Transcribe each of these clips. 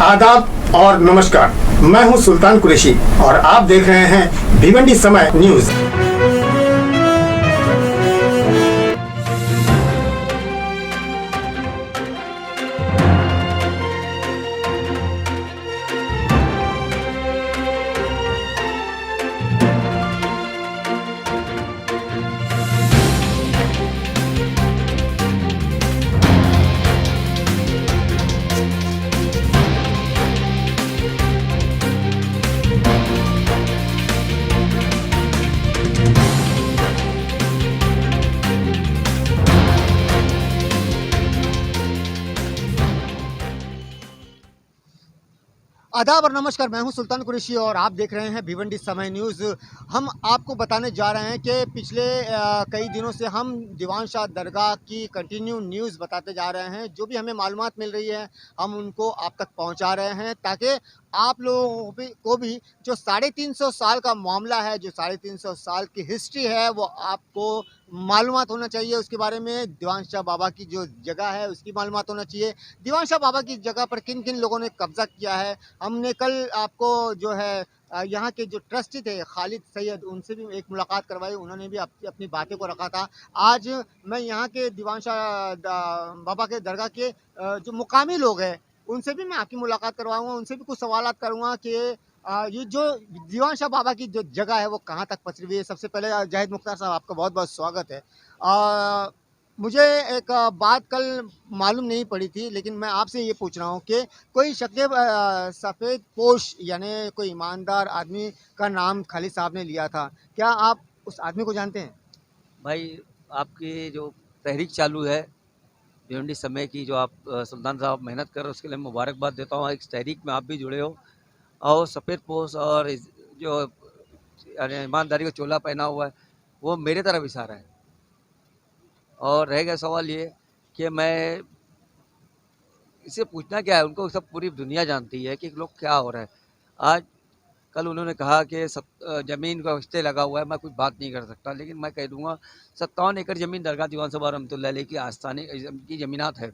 आदाब और नमस्कार। मैं हूं सुल्तान कुरैशी और आप देख रहे हैं भिवंडी समय न्यूज। आदाब और नमस्कार। मैं हूं सुल्तान कुरैशी और आप देख रहे हैं भिवंडी समय न्यूज़। हम आपको बताने जा रहे हैं कि पिछले कई दिनों से हम दीवान शाह दरगाह की कंटिन्यू न्यूज़ बताते जा रहे हैं। जो भी हमें मालूमात मिल रही है हम उनको आप तक पहुंचा रहे हैं, ताकि आप लोगों को भी जो 350 साल का मामला है, जो 350 साल की हिस्ट्री है, वो आपको मालूमात होना चाहिए। उसके बारे में दीवान शाह बाबा की जो जगह है उसकी मालूमात होना चाहिए। दीवान शाह बाबा की जगह पर किन किन लोगों ने कब्जा किया है, हमने कल आपको जो है यहाँ के जो ट्रस्टी थे खालिद सैयद, उनसे भी एक मुलाकात करवाई। उन्होंने भी अपनी बातें को रखा था। आज मैं यहाँ के दीवान शाह बाबा के दरगाह के जो मुकामी लोग हैं उनसे भी मैं आपकी मुलाकात करवाऊंगा, उनसे भी कुछ सवालात करूँगा कि ये जो दीवान शाह बाबा की जो जगह है वो कहाँ तक पसरी हुई है। सबसे पहले जाहिद मुख्तार साहब, आपका बहुत बहुत स्वागत है। मुझे एक बात कल मालूम नहीं पड़ी थी, लेकिन मैं आपसे ये पूछ रहा हूँ कि कोई सफ़ेद पोश यानी कोई ईमानदार आदमी का नाम खालिद साहब ने लिया था। क्या आप उस आदमी को जानते हैं? भाई, आपकी जो तहरीक चालू है भिवंडी समय की, जो आप सुल्तान साहब मेहनत कर रहे हो, उसके लिए मुबारकबाद देता हूँ। इस तहरीक में आप भी जुड़े हो और सफ़ेद पोश और जो ईमानदारी का चोला पहना हुआ है वो मेरे तरफ इशारा है। और रह गया सवाल ये कि मैं इससे पूछना क्या है, उनको सब पूरी दुनिया जानती है कि लोग क्या हो रहा है। आज कल उन्होंने कहा कि ज़मीन का रिश्ते लगा हुआ है, मैं कुछ बात नहीं कर सकता, लेकिन मैं कह दूंगा 57 एकड़ ज़मीन दरगाह दीवान साहब रहमतुल्लाह अलैह की आस्थानी की ज़मीनात है,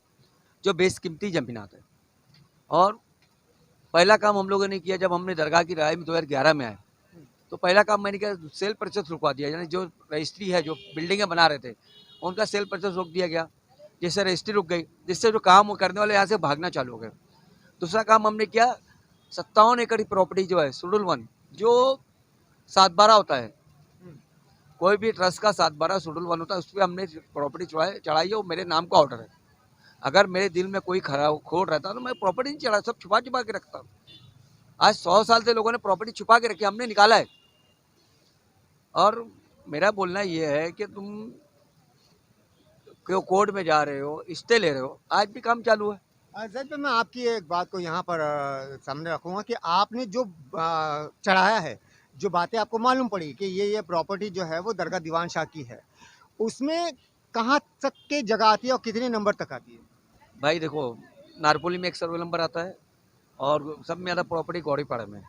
जो बेशकीमती ज़मीनात है। और पहला काम हम लोगों ने किया जब हमने दरगाह की राय में 2011 में आए, तो पहला काम मैंने किया, सेल परचेस रुकवा दिया। यानी जो रजिस्ट्री है, जो बिल्डिंगें बना रहे थे उनका सेल परचेस रोक दिया गया, जिससे रजिस्ट्री रुक गई, जिससे जो काम करने वाले यहाँ से भागना चालू हो गए। दूसरा काम हमने किया, 57 एकड़ की प्रॉपर्टी जो है शेड्यूल 1, जो 7/12 होता है, कोई भी ट्रस्ट का 7/12 शेड्यूल 1 होता है, उस पर हमने प्रॉपर्टी चढ़ाई है। वो मेरे नाम का ऑर्डर है। अगर मेरे दिल में कोई खराब खोट रहता तो मैं प्रॉपर्टी नहीं चढ़ा, सब छुपा छुपा के रखता। आज 100 साल से लोगों ने प्रॉपर्टी छुपा के रखी, हमने निकाला है। और मेरा बोलना ये है कि तुम क्यों कोर्ट में जा रहे हो, स्टे ले रहे हो, आज भी काम चालू है। जैद, मैं आपकी एक बात को यहाँ पर सामने रखूँगा कि आपने जो चढ़ाया है, जो बातें आपको मालूम पड़ी कि ये प्रॉपर्टी जो है वो दरगाह दीवान शाह की है, उसमें कहाँ तक की जगह आती है और कितने नंबर तक आती है? भाई देखो, नारपोली में एक सर्वे नंबर आता है और सब में ज़्यादा प्रॉपर्टी गौरीपाड़ा में है,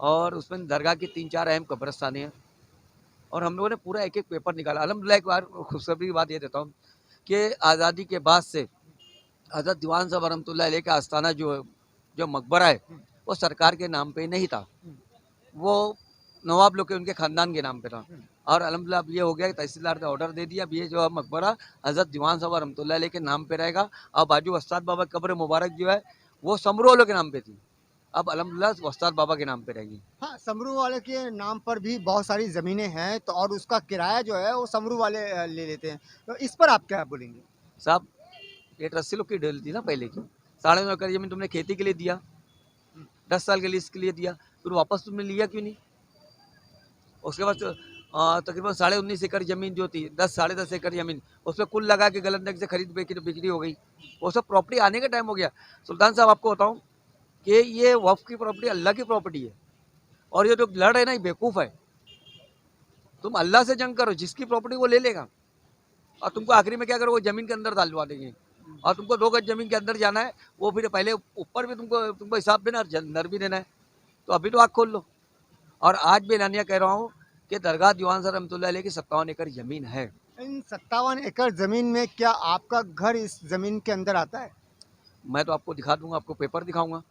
और उसमें दरगाह की 3-4 अहम कब्रस्तानें हैं। और हम लोगों ने पूरा एक एक पेपर निकाला। अल्हम्दुलिल्लाह, एक बार खुशखबरी की बात ये देता हूँ कि आज़ादी के बाद से हज़रत दीवान साहब रहमतुल्लाह अलैह का आस्थाना जो मकबरा है वो सरकार के नाम पे नहीं था, वो नवाब लोग के उनके ख़ानदान के नाम पे था। और अल्हम्दुलिल्लाह अब ये हो गया कि तहसीलदार ने ऑर्डर दे दिया, अब ये जो मकबरा हज़रत दीवान साहब रहमतुल्लाह अलैह के नाम पे रहेगा। और बाजू उस्ताद बाबा कब्र मुबारक जो है वो समरू वालों के नाम पे थी, अब अल्हम्दुलिल्लाह उस्ताद बाबा के नाम पे रहेगी। हाँ, समरू वाले के नाम पर भी बहुत सारी ज़मीनें हैं, तो और उसका किराया जो है वो समरू वाले ले लेते हैं। तो इस पर आप क्या बोलेंगे? साहब, ये ट्रस्टी लोग की डील थी ना पहले की। 9.5 एकड़ जमीन तुमने खेती के लिए दिया, 10 साल के लिए इसके लिए दिया, फिर वापस तुमने लिया क्यों नहीं? उसके बाद तकरीबन 19.5 एकड़ ज़मीन जो थी, 10-10.5 एकड़ ज़मीन, उसमें कुल लगा के गलत ढंग से खरीद बिक्री हो गई। वो सब प्रॉपर्टी आने का टाइम हो गया। सुल्तान साहब, आपको बताऊँ कि ये वक्फ की प्रॉपर्टी अल्लाह की प्रॉपर्टी है, और ये जो लड़ है ना, ये बेवकूफ़ है। तुम अल्लाह से जंग करो, जिसकी प्रॉपर्टी वो ले लेगा, और तुमको आखिरी में क्या करो, वो ज़मीन के अंदर डालवा देंगे। और तुमको 2 गज ज़मीन के अंदर जाना है, वो फिर पहले ऊपर भी तुमको हिसाब देना है, अंदर भी देना है। तो अभी तो आँख खोल लो। और आज भी एलानिया कह रहा हूँ कि दरगाह दीवान साहब रहमतुल्लाह अलैह की 57 एकड़ ज़मीन है। इन 57 एकड़ ज़मीन में क्या आपका घर इस ज़मीन के अंदर आता है? मैं तो आपको दिखा दूंगा, आपको पेपर दिखाऊंगा।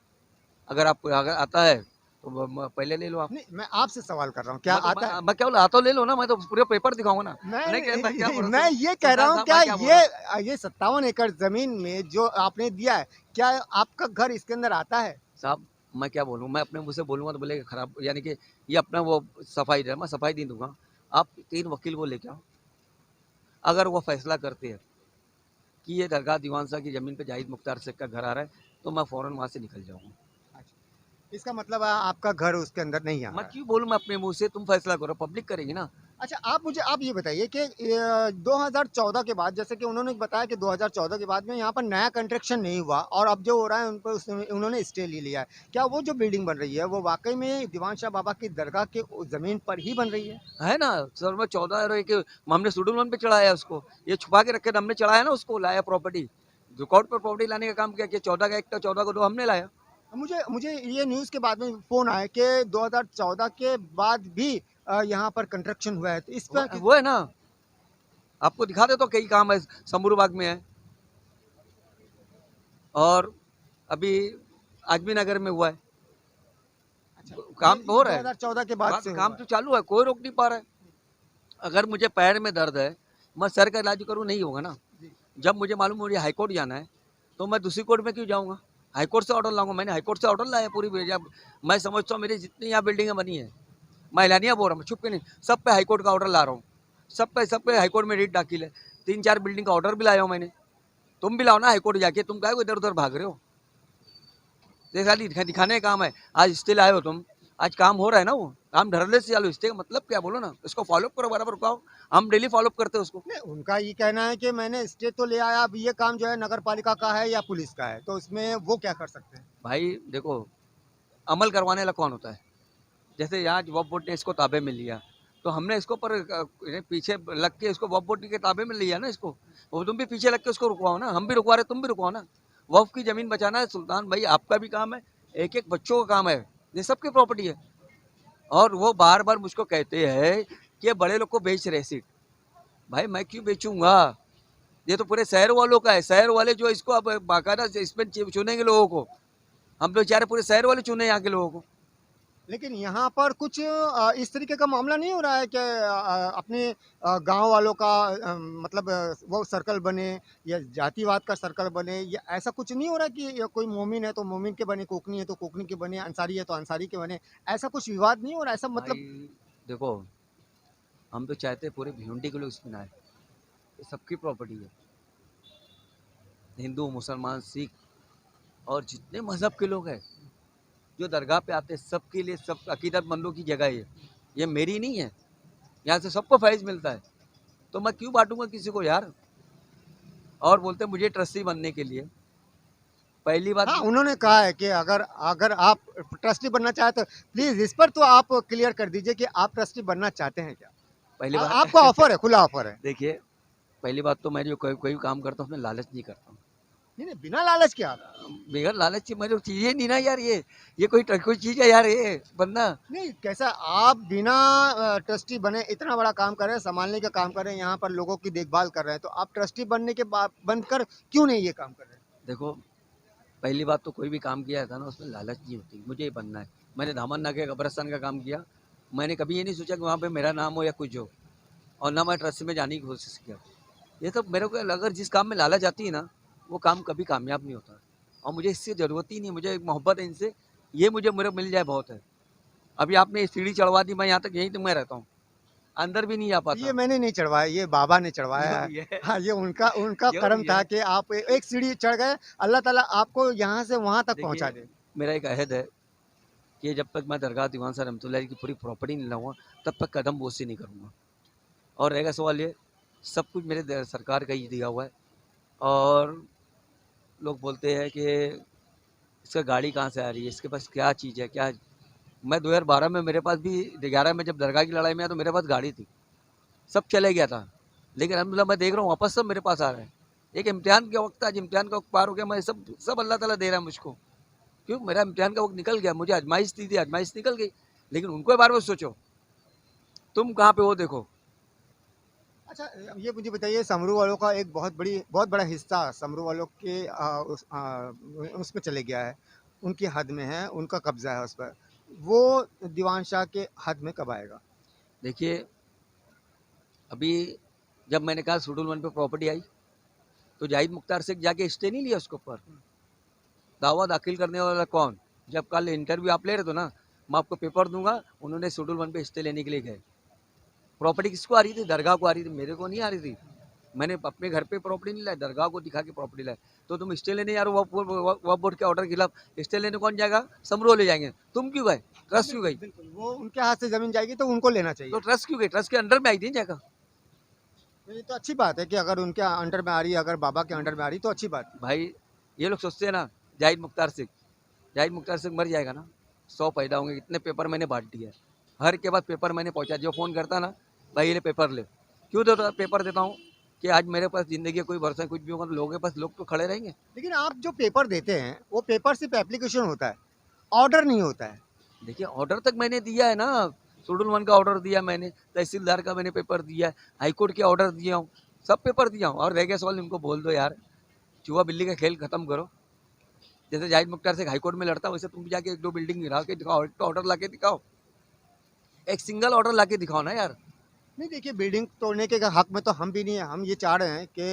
अगर आता है तो पहले ले लो आप। नहीं, मैं आपसे सवाल कर रहा हूँ, क्या आता है? मैं क्या बोला, आता ले लो ना, मैं तो पूरे पेपर दिखाऊंगा ना। नहीं कहता क्या मैं भरोसा मैं नहीं। ये कह रहा सुल्तान हूँ, साहब क्या मैं क्या बोल रहा हूँ ये 57 एकड़ जमीन में जो आपने दिया है, क्या आपका घर इसके अंदर आता है? साहब, मैं क्या बोलूँ, मैं अपने मुँह से बोलूंगा तो बोलेगा खराब, यानी कि ये अपना वो सफाई दे, मैं सफाई नहीं दूंगा। आप 3 वकील को लेके आओ, अगर वो फैसला करते हैं कि ये दरगाह दीवान शाह की ज़मीन पे जाहिद मुख्तार शेख का घर आ रहा है, तो मैं फ़ौरन वहाँ से निकल जाऊँगा। अच्छा, इसका मतलब आपका घर उसके अंदर नहीं आ मैं रहा है। क्यों बोलूँ, मैं अपने मुँह से, तुम फैसला करो, पब्लिक करेगी ना। अच्छा, आप ये बताइए कि 2014 के बाद, जैसे कि उन्होंने बताया कि 2014 के बाद में यहाँ पर नया कंस्ट्रक्शन नहीं हुआ और अब जो हो रहा है उन पर उन्होंने स्टे ले लिया है। क्या वो जो बिल्डिंग बन रही है वो वाकई में दीवान शाह बाबा की दरगाह के ज़मीन पर ही बन रही है? है ना सर, मैं 14 के हमने शेड्यूल 1 पे चढ़ाया उसको, ये छुपा के रखे थे, हमने चढ़ाया ना उसको, लाया प्रॉपर्टी, रिकॉर्ड पर प्रॉपर्टी लाने का काम किया कि 14 का 1 था, 14 को 2 हमने लाया। मुझे मुझे ये न्यूज़ के बाद में फ़ोन आया कि 2014 के बाद भी यहाँ पर कंस्ट्रक्शन हुआ है, तो इस पर वो है ना, आपको दिखा दे तो कई काम है, समूर बाग में है, और अभी आजमी नगर में हुआ है। अच्छा, काम ये तो हो रहा है, 2014 के बाद से काम हुआ तो है। चालू है, कोई रोक नहीं पा रहा है। अगर मुझे पैर में दर्द है, मैं सर का इलाज करूँ, नहीं होगा ना। जी। जब मुझे मालूम मुझे हाई कोर्ट जाना है, तो मैं दूसरी कोर्ट में क्यों जाऊँगा? हाई कोर्ट से ऑर्डर लाऊंगा, मैंने हाई कोर्ट से ऑर्डर लाया पूरी जब मैं समझता हूँ मेरी जितनी यहाँ बिल्डिंगें बनी है, मैं एलानिया बोल रहा हूँ, छुप के नहीं, सब पे हाई कोर्ट का ऑर्डर ला रहा हूँ, सब पे हाई कोर्ट में रिट दाखिल है, 3-4 बिल्डिंग का ऑर्डर भी लाया हूँ मैंने। तुम भी लाओ ना हाई कोर्ट जाके, तुम क्या इधर उधर भाग रहे हो? ये खाली दिखाने का काम है। आज स्टिल आए हो तुम, आज काम हो रहा है ना, वो काम धड़ल्ले से चालू, स्टे का मतलब क्या, बोलो ना, इसको फॉलो करो, बराबर रुकाओ, हम डेली फॉलो करते हैं उसको। नहीं, उनका ये कहना है कि मैंने स्टे तो ले आया, अब ये काम जो है नगर पालिका का है या पुलिस का है, तो इसमें वो क्या कर सकते हैं? भाई देखो, अमल करवाने वाला कौन होता है? जैसे यहाँ वक्फ बोर्ड ने इसको ताबे में लिया, तो हमने इसको पर पीछे लग के इसको वक्फ बोर्ड के ताबे में लिया ना इसको, वो तुम भी पीछे लग के उसको रुकवाओ ना, हम भी रुकवा रहे, तुम भी रुकवाओ ना। वक्फ की जमीन बचाना है सुल्तान भाई, आपका भी काम है, एक एक बच्चों का काम है, ये सबकी प्रॉपर्टी है। और वो बार बार मुझको कहते हैं कि ये बड़े लोग को बेच रहे सीट। भाई मैं क्यों बेचूंगा? ये तो पूरे शहर वालों का है, शहर वाले जो इसको अब बाकायदा इसमें चुनेंगे लोगों को, हम तो बेचारे पूरे शहर वाले चुने यहाँ के लोगों को। लेकिन यहाँ पर कुछ इस तरीके का मामला नहीं हो रहा है कि अपने गांव वालों का मतलब वो सर्कल बने या जातिवाद का सर्कल बने, या ऐसा कुछ नहीं हो रहा कि या कोई मोमिन है तो मोमिन के बने, कोकनी है तो कोकनी के बने, अंसारी है तो अंसारी के बने, ऐसा कुछ विवाद नहीं हो रहा, ऐसा भाई मतलब? देखो, हम तो चाहते हैं पूरे भिवंडी के लोग इसमें ना आए, ये सबकी प्रॉपर्टी है, हिंदू मुसलमान सिख और जितने मजहब के लोग हैं जो दरगाह पे आते हैं, सबके लिए, सब अकीदतमंदों की जगह है ये मेरी नहीं है, यहाँ से सबको फैज़ मिलता है, तो मैं क्यों बांटूंगा किसी को यार? और बोलते हैं मुझे ट्रस्टी बनने के लिए, पहली बात, हाँ, उन्होंने कहा है कि अगर अगर आप ट्रस्टी बनना चाहे तो प्लीज इस पर तो आप क्लियर कर दीजिए कि आप ट्रस्टी बनना चाहते हैं क्या? पहली बात आपको ऑफर है, खुला ऑफर है। देखिए, पहली बात तो मैं जो कोई कोई काम करता हूँ उसमें लालच नहीं करता हूँ, नहीं नहीं, बिना लालच के आप? बगैर लालच की मेरे चीज़ ही नहीं ना यार, ये कोई चीज़ है यार, ये बंदा। नहीं, कैसा आप बिना ट्रस्टी बने इतना बड़ा काम कर रहे हैं, संभालने का काम कर रहे हैं, यहाँ पर लोगों की देखभाल कर रहे हैं, तो आप ट्रस्टी बनने के बाद बनकर क्यों नहीं ये काम कर रहे हैं? देखो, पहली बात तो कोई भी काम किया था ना उसमें लालच नहीं होती, मुझे ये बनना है। मैंने धामन के कब्रस्तान का काम किया, मैंने कभी ये नहीं सोचा कि वहाँ पे मेरा नाम हो या कुछ हो, और ना मैं ट्रस्ट में जाने की कोशिश किया। ये तो मेरे को अगर जिस काम में लालच आती है ना, वो काम कभी कामयाब नहीं होता, और मुझे इससे ज़रूरत ही नहीं, मुझे एक मोहब्बत है इनसे, ये मुझे मेरे मिल जाए बहुत है। अभी आपने सीढ़ी चढ़वा दी, मैं यहाँ तक, यहीं तो मैं रहता हूँ, अंदर भी नहीं जा पाता। ये मैंने नहीं चढ़वाया, ये बाबा ने चढ़वाया है। ये हाँ, ये उनका उनका जो कर्म भी था है, कि आप एक सीढ़ी चढ़ गए, अल्लाह ताला आपको यहाँ से वहाँ तक पहुँचा देखिए दे। मेरा एक अहद है कि जब तक मैं दरगाह दीवान साहब रहमतुल्लाह की पूरी प्रॉपर्टी नहीं लाऊंगा, तब तक कदम बोसी नहीं करूँगा। और रहेगा सवाल ये, सब कुछ मेरे सरकार का ही दिया हुआ है, और लोग बोलते हैं कि इसका गाड़ी कहाँ से आ रही है, इसके पास क्या चीज़ है, क्या। मैं 2012 में, मेरे पास भी 11 में जब दरगाह की लड़ाई में आया तो मेरे पास गाड़ी थी, सब चले गया था, लेकिन अल्हम्दुलिल्लाह मैं देख रहा हूँ वापस सब मेरे पास आ रहे हैं। एक इम्तिहान का वक्त था, आज इम्तिहान का वक्त पार हो गया, मैं सब अल्लाह ताला दे रहा है मुझको, क्यों, मेरा इम्तिहान का वक्त निकल गया, मुझे आजमाइश दी थी, आजमाइश निकल गई। लेकिन उनको बार बार सोचो, तुम कहाँ पे हो देखो। अच्छा, ये मुझे बताइए, समरू वालों का एक बहुत बड़ा हिस्सा समरू वालों के उसमें चले गया है, उनकी हद में है, उनका कब्जा है उस पर। वो दीवान शाह के हद में कब आएगा? देखिए, अभी जब मैंने कहा शेड्यूल 1 पे प्रॉपर्टी आई तो जाहिद मुख्तार से जाके स्टे नहीं लिया उसके ऊपर। दावा दाखिल करने वाला कौन? जब कल इंटरव्यू आप ले रहे थे ना, मैं आपको पेपर दूंगा, उन्होंने शेड्यूल 1 पे स्टे लेने के लिए गए। प्रॉपर्टी किसको आ रही थी? दरगाह को आ रही थी, मेरे को नहीं आ रही थी। मैंने अपने घर पे प्रॉपर्टी नहीं लाई, दरगाह को दिखा के प्रॉपर्टी लाई। तो तुम स्टे लेने यार वक्फ बोर्ड के ऑर्डर के खिलाफ स्टे लेने कौन जाएगा? समरो ले जाएंगे। तुम क्यों गए? ट्रस्ट क्यों गई? बिल्कुल, वो उनके हाथ से ज़मीन जाएगी तो उनको लेना चाहिए। तो ट्रस्ट क्यों गई? ट्रस्ट के अंडर में आई थी जगह। तो ये तो अच्छी बात है कि अगर उनके अंडर में आ रही है, अगर बाबा के अंडर में आ रही है तो अच्छी बात है। भाई ये लोग सोचते हैं ना, जाहिद मुख्तार सिंह मर जाएगा ना, 100 पैदा होंगे। इतने पेपर मैंने बांट दिए, हर के बाद पेपर मैंने पहुंचा। जो फ़ोन करता ना, भाई ये ले पेपर ले। क्यों देता पेपर देता हूँ? कि आज मेरे पास ज़िंदगी का कोई भरोसा, कुछ भी होगा तो लोगों के पास लोग तो खड़े रहेंगे। लेकिन आप जो पेपर देते हैं, वो पेपर सिर्फ एप्लीकेशन होता है, ऑर्डर नहीं होता है। देखिए, ऑर्डर तक मैंने दिया है ना। शेड्यूल 1 का ऑर्डर दिया मैंने, तहसीलदार का मैंने पेपर दिया है, हाईकोर्ट के ऑर्डर दिया हूँ, सब पेपर दिया हूँ। और रह गया सवाल, इनको बोल दो यार, चूहा बिल्ली का खेल खत्म करो। जैसे जाहिद मुख्तार से हाईकोर्ट में लड़ता, वैसे तुम भी जाके 1-2 बिल्डिंग गिरा के दिखाओ, एक तो ऑर्डर ला के दिखाओ, एक सिंगल ऑर्डर ला के दिखाओ ना यार। नहीं, देखिए, बिल्डिंग तोड़ने के हक में तो हम भी नहीं है। हम ये चाह रहे हैं कि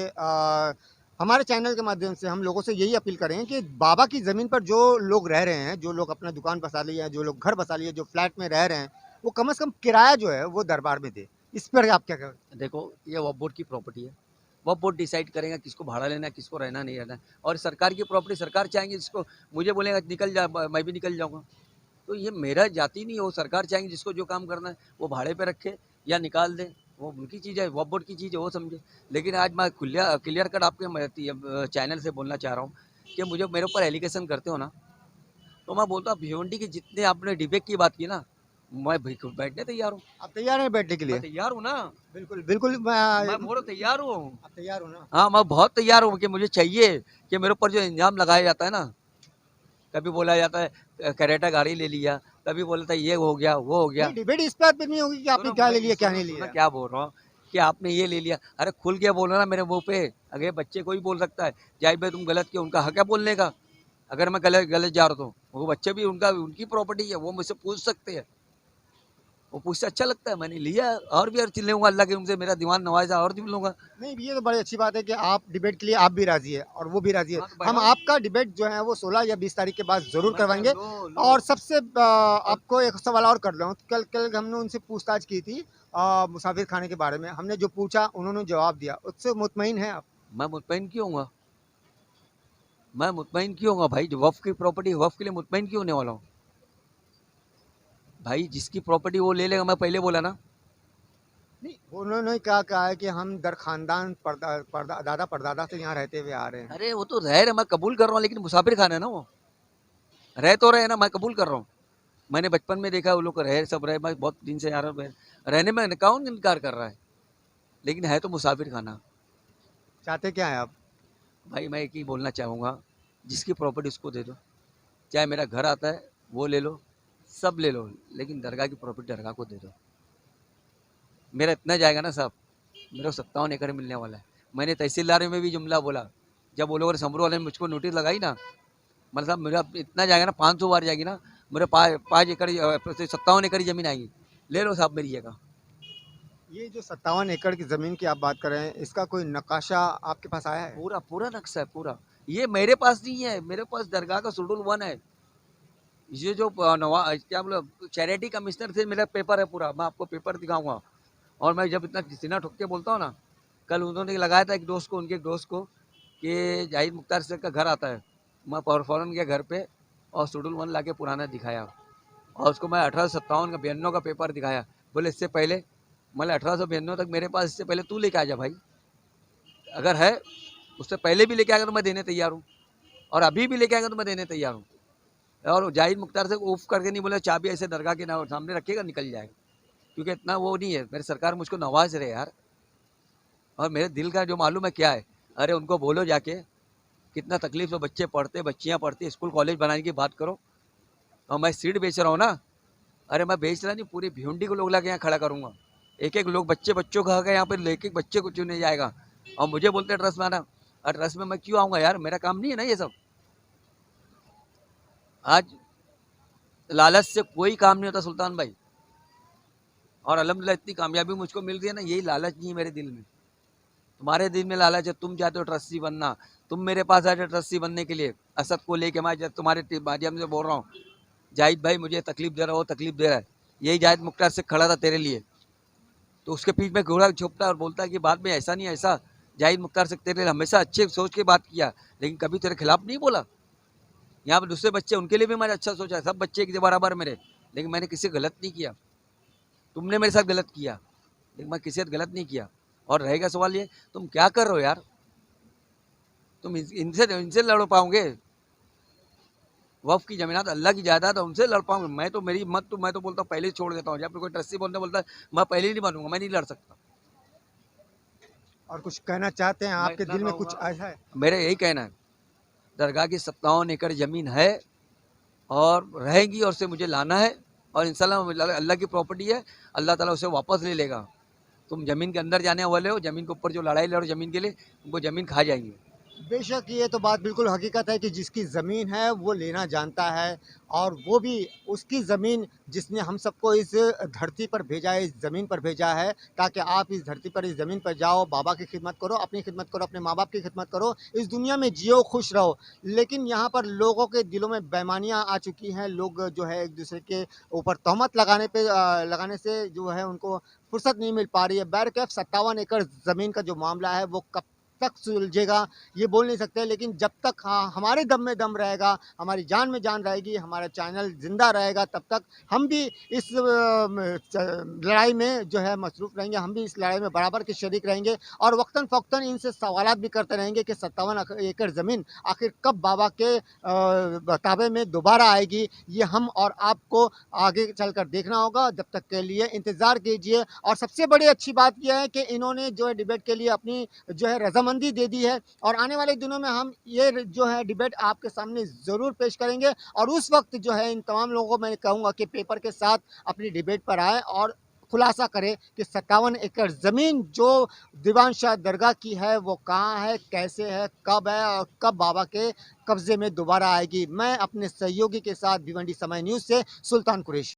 हमारे चैनल के माध्यम से हम लोगों से यही अपील करें कि बाबा की ज़मीन पर जो लोग रह रहे हैं, जो लोग अपना दुकान बसा लिए हैं, जो लोग घर बसा लिए, जो फ्लैट में रह रहे हैं, वो कम से कम किराया जो है वो दरबार में दे। इस पर आप क्या कहें? देखो, ये वक्फ बोर्ड की प्रॉपर्टी है, वक्फ बोर्ड डिसाइड करेगा किसको भाड़ा लेना है, किसको रहना नहीं रहना है। और सरकार की प्रॉपर्टी सरकार चाहेंगे, जिसको मुझे बोलेगा निकल जा, मैं भी निकल जाऊँगा। तो ये मेरा जाति नहीं है, वो सरकार चाहेंगे जिसको जो काम करना है वो भाड़े पे रखे या निकाल दे, वो उनकी चीज़ है, वक्फ बोर्ड की चीज़ है, वो समझे। लेकिन आज मैं क्लियर कट आपके चैनल से बोलना चाह रहा हूँ कि मुझे मेरे ऊपर एलिगेशन करते हो ना, तो मैं बोलता हूँ भिवंडी के जितने आपने डिबेट की बात की ना, मैं बैठने तैयार हूँ। आप तैयार हैं बैठने के मैं लिए? तैयार हूँ ना, बिल्कुल, बिल्कुल। मैं बोल रहा हूँ तैयार हूँ। आप तैयार हो ना? हाँ, मैं बहुत तैयार हूँ कि मुझे चाहिए कि मेरे ऊपर जो इल्ज़ाम लगाया जाता है ना, कभी बोला जाता है करेटा गाड़ी ले लिया, कभी बोलता है ये हो गया, वो हो गया। नहीं, डिबेट इस बात पे नहीं होगी कि आपने सुनो, क्या ले मैं लिया, क्या नहीं सुनो लिया। क्या बोल रहा हूँ कि आपने ये ले लिया। अरे खुल के बोलो ना मेरे मुंह पे। अगर बच्चे कोई बोल सकता है, जाहिद भाई तुम गलत किया, उनका हक है बोलने का। अगर मैं गलत गलत जा रहा हूँ तो वो बच्चे भी, उनकी प्रॉपर्टी है, वो मुझसे पूछ सकते हैं। वो पूछते अच्छा लगता है, मैंने लिया। और भी हर चीज लूंगा, अल्लाह के उनसे मेरा दीवान नवाजा, और भी लूंगा। नहीं, ये तो बड़ी अच्छी बात है कि आप डिबेट के लिए आप भी राजी है और वो भी राजी है। हाँ, तो हम बैठो। आपका डिबेट जो है वो 16 या 20 तारीख के बाद ज़रूर मैं करवाएंगे। लो लो और सबसे आपको एक सवाल और कर रहा हूँ। कल कल हमने उनसे पूछताछ की थी मुसाफिर खाने के बारे में। हमने जो पूछा उन्होंने जवाब दिया, उससे मुतमईन हैं आप? मैं मुतमईन क्यों होऊंगा? मैं मुतमईन क्यों होऊंगा भाई? जो वक्फ की प्रॉपर्टी, वक्फ के लिए मुतमईन क्यों होने वाला हूँ भाई? जिसकी प्रॉपर्टी वो ले लेगा, मैं पहले बोला ना। नहीं, उन्होंने क्या कहा है कि हम दर खानदान दादा परदादा से यहाँ रहते हुए आ रहे हैं। अरे वो तो रह रहे, मैं कबूल कर रहा हूँ, लेकिन मुसाफिर खाना है ना वो। रह तो रहे ना, मैं कबूल कर रहा हूँ। मैंने बचपन में देखा वो लोग रहे, सब रहे, मैं बहुत दिन से आ रहा हूँ रहने में, कौन इनकार कर रहा है? लेकिन है तो मुसाफिर खाना। चाहते क्या है आप? भाई मैं एक ही बोलना चाहूँगा, जिसकी प्रॉपर्टी उसको दे दो। चाहे मेरा घर आता है वो ले लो, सब ले लो, लेकिन दरगाह की प्रॉपर्टी दरगाह को दे दो। मेरा इतना जाएगा ना साहब, मेरे को 57 एकड़ मिलने वाला है। मैंने तहसीलदार में भी जुमला बोला, जब वो लोग समरू वाले ने मुझको नोटिस लगाई ना, मतलब साहब मेरा इतना जाएगा ना, 500 बार जाएगी ना, मेरे 5 एकड़ 57 एकड़ ज़मीन आएगी। ले लो साहब मेरी जगह। ये जो 57 एकड़ की ज़मीन की आप बात कर रहे हैं, इसका कोई नक्काशा आपके पास आया है? पूरा पूरा नक्शा है पूरा। ये मेरे पास नहीं है, मेरे पास दरगाह का शेड्यूल 1 है। ये जो क्या बोलो, चैरिटी कमिश्नर से मेरा पेपर है पूरा, मैं आपको पेपर दिखाऊंगा। और मैं जब इतना सीना ठोक के बोलता हूँ ना, कल उन्होंने लगाया था एक दोस्त को, उनके एक दोस्त को, कि जाहिद मुख्तार से का घर आता है। मैं फ़ौरन गया घर पे और शेड्यूल 1 ला के पुराना दिखाया, और उसको मैं 1857 का 92 का पेपर दिखाया। बोले इससे पहले, मतलब 1892 तक मेरे पास, इससे पहले तू लेके आ जा भाई, अगर है उससे पहले भी लेके आएगा तो मैं देने तैयार हूँ, और अभी भी लेके आएगा तो मैं देने तैयार हूँ। और जाहिद मुख्तार से उफ करके नहीं बोला, चाबी ऐसे दरगाह के ना सामने रखेगा निकल जाएगा, क्योंकि इतना वो नहीं है। मेरी सरकार मुझको नवाज रहे यार, और मेरे दिल का जो मालूम है क्या है। अरे उनको बोलो जाके, कितना तकलीफ से बच्चे पढ़ते, बच्चियाँ पढ़ती, स्कूल कॉलेज बनाने की बात करो। और मैं सीट बेच रहा हूँ ना, अरे मैं बेच रहा नहीं, पूरी भिवंडी को लोग लाके यहाँ खड़ा करूँगा। एक एक लोग बच्चों का यहाँ पे एक एक बच्चे को चुने जाएगा और मुझे बोलते हैं ट्रस्ट में आना। और ट्रस्ट में मैं क्यों आऊँगा यार, मेरा काम नहीं है ना ये सब। आज लालच से कोई काम नहीं होता सुल्तान भाई, और अल्हम्दुलिल्लाह इतनी कामयाबी मुझको मिल रही है ना, यही लालच नहीं है मेरे दिल में। तुम्हारे दिल में लालच है, तुम चाहते हो ट्रस्टी बनना, तुम मेरे पास आए थे ट्रस्टी बनने के लिए। असद को लेके मैं तुम्हारे माध्यम से बोल रहा हूँ, जाहिद भाई मुझे तकलीफ दे रहा हो, तकलीफ दे रहा है। यही जाहिद मुख्तार से खड़ा था तेरे लिए, तो उसके पीठ में घोड़ा छुपता है और बोलता है कि बाद में ऐसा नहीं ऐसा। जाहिद मुख्तार से तेरे लिए हमेशा अच्छे सोच के बात किया, लेकिन कभी तेरे खिलाफ नहीं बोला। यहाँ पर दूसरे बच्चे, उनके लिए भी मैंने अच्छा सोचा, सब बच्चे एक बराबर मेरे, लेकिन मैंने किसी गलत नहीं किया। तुमने मेरे साथ गलत किया, लेकिन मैं किसी साथ गलत नहीं किया। और रहेगा सवाल ये, तुम क्या कर रहे हो यार, तुम इनसे इनसे लड़ पाओगे? वक्फ की जमीनात अल्लाह की जायदाद, उनसे लड़ पाऊंगा मैं? तो मेरी मत, तो मैं तो बोलता हूँ पहले ही छोड़ देता हूँ। जब कोई ट्रस्टी बोलता है मैं पहले ही नहीं बनूंगा, मैं नहीं लड़ सकता। और कुछ कहना चाहते हैं, मैं आपके इतना दिल में कहूँगा, कुछ ऐसा है? मेरा यही कहना है, दरगाह की 57 एकड़ ज़मीन है और रहेगी, और उसे मुझे लाना है। और इंशाल्लाह अल्लाह की प्रॉपर्टी है, अल्लाह ताला उसे वापस ले लेगा। तुम ज़मीन के अंदर जाने वाले हो, ज़मीन के ऊपर जो लड़ाई लड़ो ज़मीन के लिए, तुमको ज़मीन खा जाएंगे। बेशक ये तो बात बिल्कुल हकीकत है कि जिसकी ज़मीन है वो लेना जानता है, और वो भी उसकी ज़मीन जिसने हम सबको इस धरती पर भेजा है, इस ज़मीन पर भेजा है, ताकि आप इस धरती पर, इस ज़मीन पर जाओ, बाबा की खिदमत करो, अपनी खिदमत करो, अपने माँ बाप की खिदमत करो, इस दुनिया में जियो, खुश रहो। लेकिन यहाँ पर लोगों के दिलों में बेईमानियाँ आ चुकी हैं। लोग जो है एक दूसरे के ऊपर तहमत लगाने से जो है उनको फुर्सत नहीं मिल पा रही है। बहरकैफ 57 एकड़ ज़मीन का जो मामला है वो कब तक सुलझेगा ये बोल नहीं सकते, लेकिन जब तक हमारे दम में दम रहेगा, हमारी जान में जान रहेगी, हमारा चैनल जिंदा रहेगा, तब तक हम भी इस लड़ाई में जो है मसरूफ़ रहेंगे, हम भी इस लड़ाई में बराबर के शरीक रहेंगे, और वक्तन फ़ौक्तन इनसे सवालात भी करते रहेंगे कि 57 एकड़ ज़मीन आखिर कब बाबा के ताबे में दोबारा आएगी। ये हम और आपको आगे चलकर देखना होगा, जब तक के लिए इंतज़ार कीजिए। और सबसे बड़ी अच्छी बात यह है कि इन्होंने जो है डिबेट के लिए अपनी जो है रजामंदी दे दी है, और आने वाले दिनों में हम ये जो है डिबेट आपके सामने ज़रूर पेश करेंगे, और उस वक्त जो है इन तमाम लोगों को मैं कहूँगा कि पेपर के साथ अपनी डिबेट पर आए और खुलासा करें कि 57 एकड़ ज़मीन जो दीवान शाह दरगाह की है वो कहाँ है, कैसे है, कब है, और कब बाबा के कब्ज़े में दोबारा आएगी। मैं अपने सहयोगी के साथ भिवंडी समय न्यूज़ से सुल्तान कुरैशी।